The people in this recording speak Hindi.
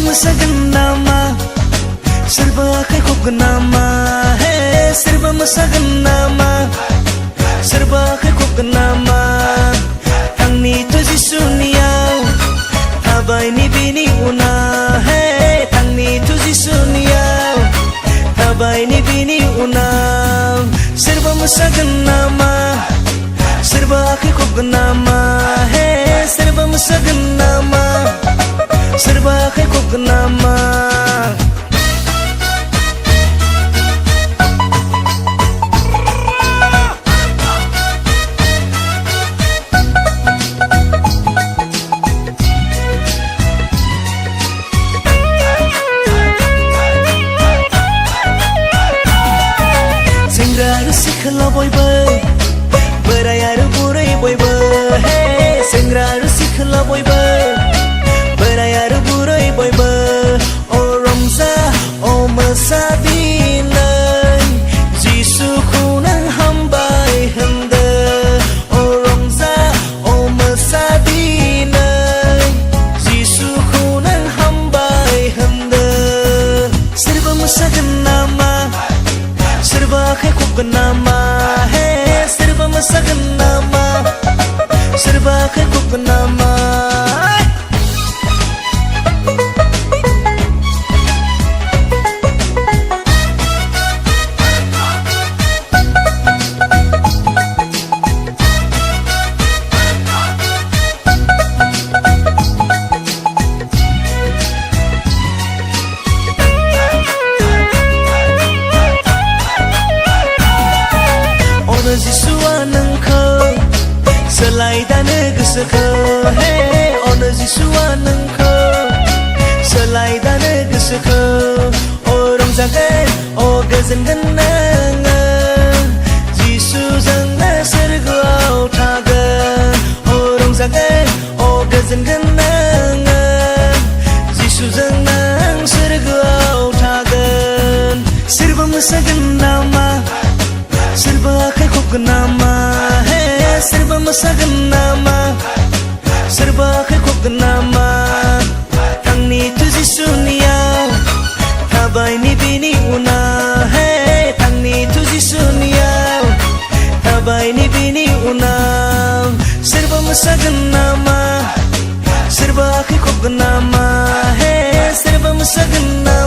मोसागोन नामा सोरबा आखाइ खबगोन नामा हे सोरबा मोसागोन नामा सोरबा आखाइ खबगोन नामा थांनिथ' जिसुनियाव थाबायनि बिनि उनाव हे थांनिथ' जिसुनियाव थाबायनि बिनि उनाव सोरबा मोसागोन नामा सोरबा आखाइ खबगोन नामा हे सोरबा मोसागोन नामा सोरबा आखाइ खबगोन नामा सेंग्रा आरो सिख्ला बयबो बोराय आरो बुरै बयबो हे सेंग्रा आरो सिख्ला बयबो बोराय आरो बुरै बयबो अ रंजा अ मोसादिनै जिसुखौ नों हामबाय होनदो अ रंजा अ मोसादिनै जिसुखौ नों हामबाय होनदो सोरबा मोसागोन नामा सोरबा आखाइ खबगोन नामा हे सोरबा मोसागोन नामा सोरबा आखाइ खबगोन नामा जिसुआ नोंखौ सोलायदानो गोसोखौ हे अनो जिसुआ नोंखौ सोलायदानो गोसोखौ अ रंजागोन अ गोजोनगोन नोङो जिसुजोंनो सोरगोआव थागोन अ रंजागोन अ गोजोनगोन नोङो जिसुजों नों सोरगोआव थागोन सोरबा मोसागोन नामा सोरबा आखाइ खबगोन नामा हे सोरबा मोसागोन नामा सोरबा आखाइ खबगोन नामा थांनिथ' जिसुनियाव थाबायनि बिनि उनाव हे थांनिथ' जिसुनियाव थाबायनि बिनि उनाव सोरबा मोसागोन नामा सोरबा आखाइ खबगोन नामा हे सोरबा मोसागोन नामा